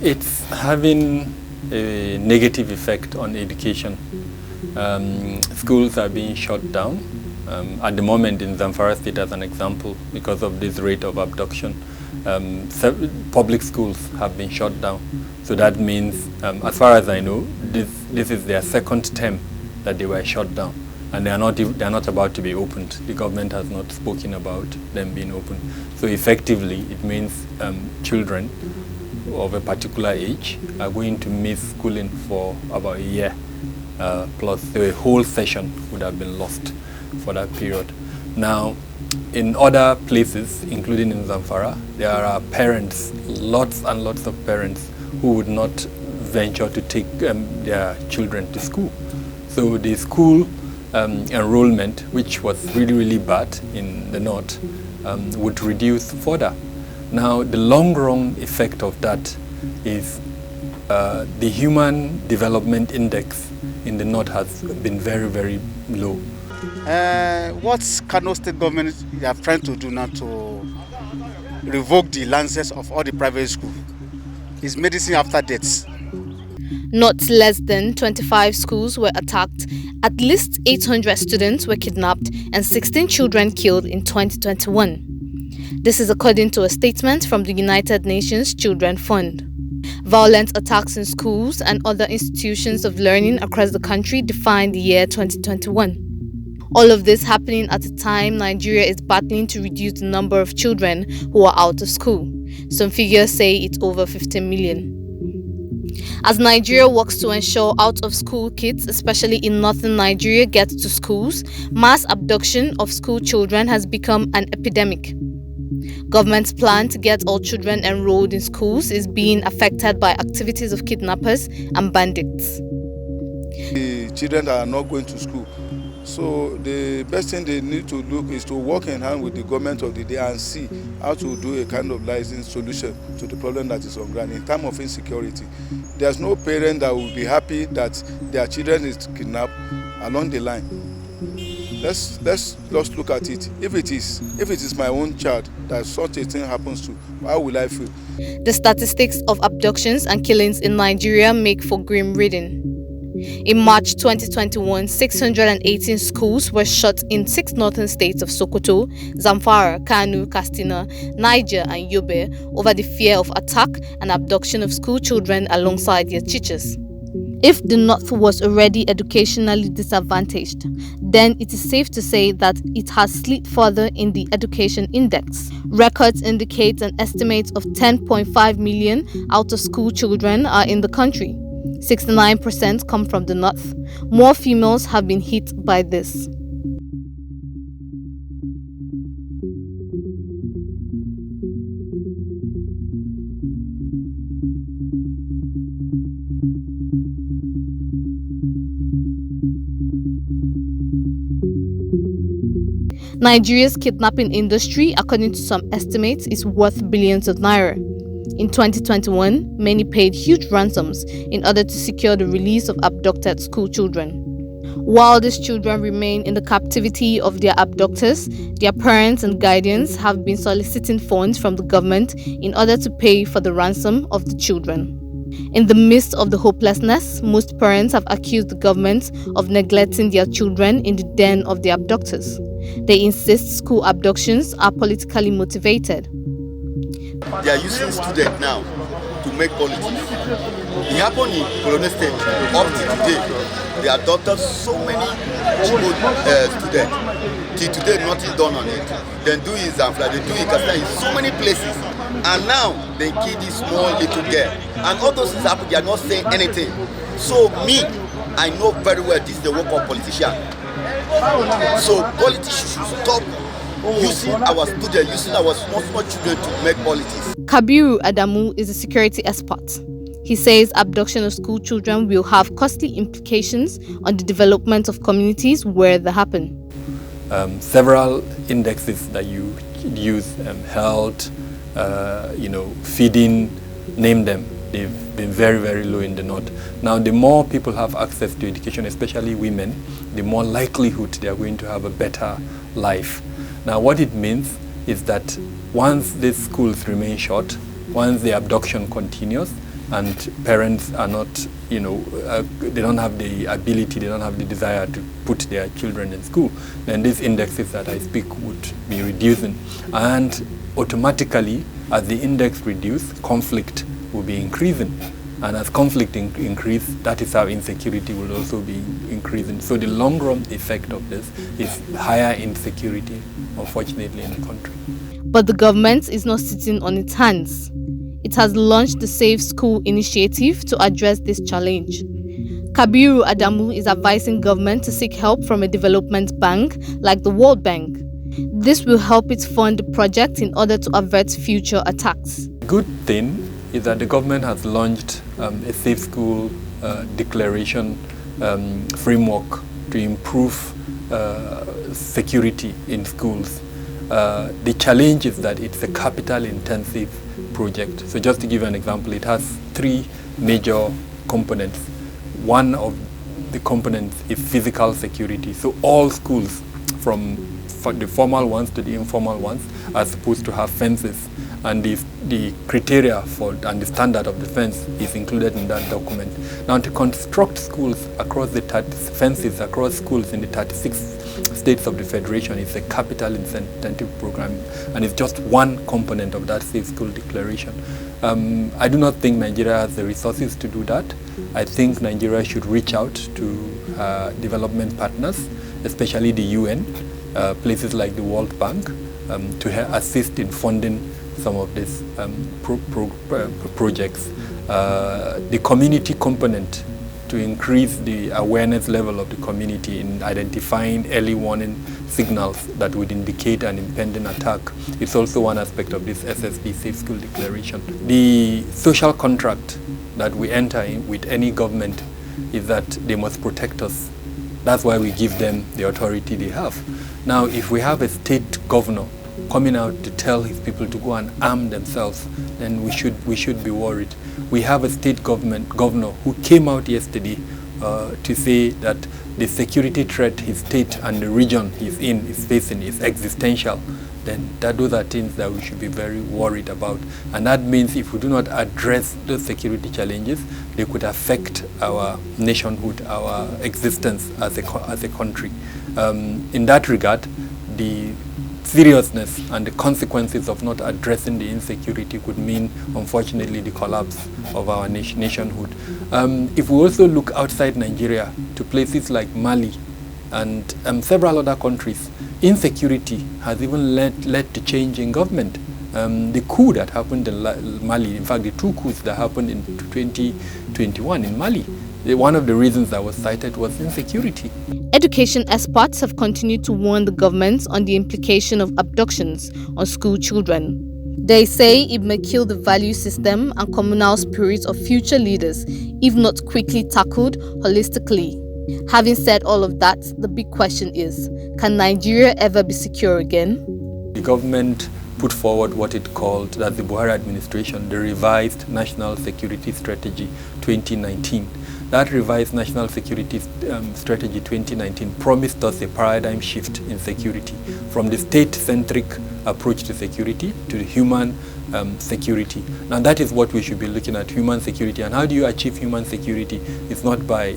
It's having a negative effect on education. Schools are being shut down. At the moment in Zamfara State, as an example, because of this rate of abduction, public schools have been shut down. So that means, as far as I know, this is their second term that they were shut down, and they are not about to be opened. The government has not spoken about them being opened. So effectively, it means children of a particular age are going to miss schooling for about a year plus. So a whole session would have been lost for that period. Now, in other places, including in Zamfara, there are parents, lots and lots of parents, who would not venture to take their children to school. So the school enrollment, which was really, really bad in the north, would reduce further. Now, the long-run effect of that is the Human Development Index in the north has been very, very low. What's Kano State government are trying to do now to revoke the licenses of all the private schools? Is medicine after deaths. Not less than 25 schools were attacked, at least 800 students were kidnapped, and 16 children killed in 2021. This is according to a statement from the United Nations Children Fund. Violent attacks in schools and other institutions of learning across the country defined the year 2021. All of this happening at a time Nigeria is battling to reduce the number of children who are out of school. Some figures say it's over 15 million. As Nigeria works to ensure out-of-school kids, especially in northern Nigeria, get to schools, mass abduction of school children has become an epidemic. Government's plan to get all children enrolled in schools is being affected by activities of kidnappers and bandits. The children are not going to school. So the best thing they need to look is to work in hand with the government of the day and see how to do a kind of licensed solution to the problem that is on ground in terms of insecurity. There's no parent that will be happy that their children is kidnapped along the line. Let's look at it. If it is my own child that such a thing happens to, how will I feel? The statistics of abductions and killings in Nigeria make for grim reading. In March 2021, 618 schools were shut in 6 northern states of Sokoto, Zamfara, Kano, Katsina, Niger and Yobe over the fear of attack and abduction of school children alongside their teachers. If the North was already educationally disadvantaged, then it is safe to say that it has slipped further in the education index. Records indicate an estimate of 10.5 million out-of-school children are in the country. 69% come from the North. More females have been hit by this. Nigeria's kidnapping industry, according to some estimates, is worth billions of naira. In 2021, many paid huge ransoms in order to secure the release of abducted school children. While these children remain in the captivity of their abductors, their parents and guardians have been soliciting funds from the government in order to pay for the ransom of the children. In the midst of the hopelessness, most parents have accused the government of neglecting their children in the den of the abductors. They insist school abductions are politically motivated. They are using students now to make politics. It happened in Colonel State. Up to today, they adopted so many students. Till today, nothing done on it. They do it in Zamfara, they do it in Katsina, in so many places. And now, they kill this small little girl. And all those things happen, they are not saying anything. So me, I know very well this is the work of politicians. So politicians should stop using our students, using our small children to make politics. Kabiru Adamu is a security expert. He says abduction of school children will have costly implications on the development of communities where they happen. Several indexes that you use, health, feeding, name them. They've been very, very low in the north. Now, the more people have access to education, especially women, the more likelihood they are going to have a better life. Now, what it means is that once these schools remain short, once the abduction continues, and parents are not, they don't have the ability, they don't have the desire to put their children in school, then these indexes that I speak would be reducing. And automatically, as the index reduces, conflict will be increasing. And as conflict increases, that is how insecurity will also be increasing. So the long-run effect of this is higher insecurity, unfortunately, in the country. But the government is not sitting on its hands. It has launched the Safe School initiative to address this challenge. Kabiru Adamu is advising government to seek help from a development bank like the World Bank. This will help it fund the project in order to avert future attacks. The good thing is that the government has launched a Safe School declaration framework to improve security in schools. The challenge is that it's a capital-intensive project. So just to give you an example, it has three major components. One of the components is physical security. So all schools, from the formal ones to the informal ones, are supposed to have fences. And the criteria for and the standard of the fence is included in that document. Now, to construct schools across fences across schools in the 36 states of the Federation is a capital incentive program, and it's just one component of that Safe School Declaration. I do not think Nigeria has the resources to do that. I think Nigeria should reach out to development partners, especially the UN, places like the World Bank, to assist in funding some of these projects. The community component, to increase the awareness level of the community in identifying early warning signals that would indicate an impending attack, is also one aspect of this SSD Safe School Declaration. The social contract that we enter in with any government is that they must protect us. That's why we give them the authority they have. Now, if we have a state governor coming out to tell his people to go and arm themselves, then we should be worried. We have a state governor who came out yesterday to say that the security threat his state and the region he's in is facing is existential. Then those are things that we should be very worried about. And that means if we do not address those security challenges, they could affect our nationhood, our existence as a country. In that regard, the seriousness and the consequences of not addressing the insecurity could mean, unfortunately, the collapse of our nationhood. If we also look outside Nigeria to places like Mali and several other countries, insecurity has even led to change in government. The coup that happened in Mali, in fact, the two coups that happened in 2021 in Mali, one of the reasons that was cited was insecurity. Education experts have continued to warn the government on the implication of abductions on school children. They say it may kill the value system and communal spirit of future leaders if not quickly tackled holistically. Having said all of that, the big question is, can Nigeria ever be secure again? The government put forward what it called, that the Buhari administration, the revised National Security Strategy 2019. That revised National Security Strategy 2019 promised us a paradigm shift in security from the state-centric approach to security to the human security. Now that is what we should be looking at, human security. And how do you achieve human security? It's not by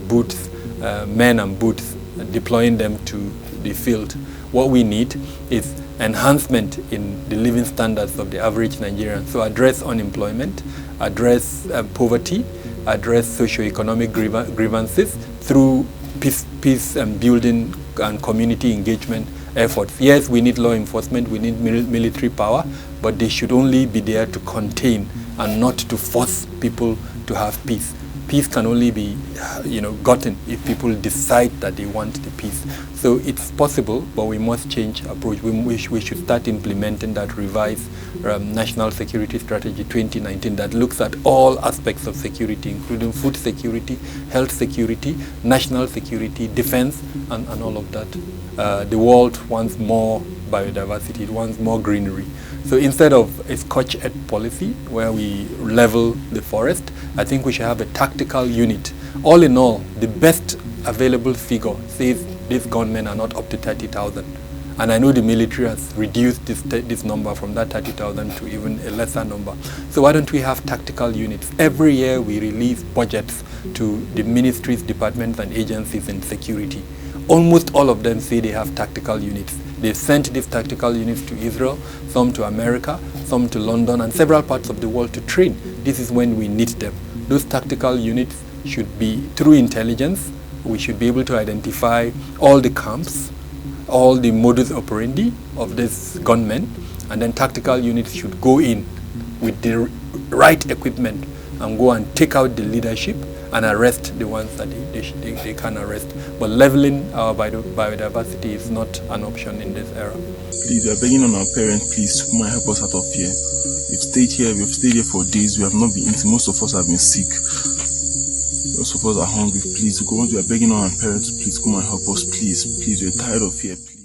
boots, men and boots, deploying them to the field. What we need is enhancement in the living standards of the average Nigerian. So address unemployment, address poverty, address socio-economic grievances through peace building and community engagement efforts. Yes, we need law enforcement, we need military power, but they should only be there to contain and not to force people to have peace. Peace can only be gotten if people decide that they want the peace. So it's possible, but we must change approach. We should start implementing that revised National Security Strategy 2019 that looks at all aspects of security, including food security, health security, national security, defense, and all of that. The world wants more biodiversity, it wants more greenery. So instead of a scorched-earth policy where we level the forest, I think we should have a tactical unit. All in all, the best available figure says these gunmen are not up to 30,000. And I know the military has reduced this number from that 30,000 to even a lesser number. So why don't we have tactical units? Every year we release budgets to the ministries, departments and agencies in security. Almost all of them say they have tactical units. They sent these tactical units to Israel, some to America, some to London and several parts of the world to train. This is when we need them. Those tactical units should be, through intelligence, we should be able to identify all the camps, all the modus operandi of these gunmen, and then tactical units should go in with the right equipment and go and take out the leadership and arrest the ones that they can arrest. But leveling our biodiversity is not an option in this era. Please, we are begging on our parents, please, come and help us out of here. We've stayed here for days, we have not been eating, most of us have been sick. Most of us are hungry, please. We are begging on our parents, please come and help us, please. Please, we're tired of here, please.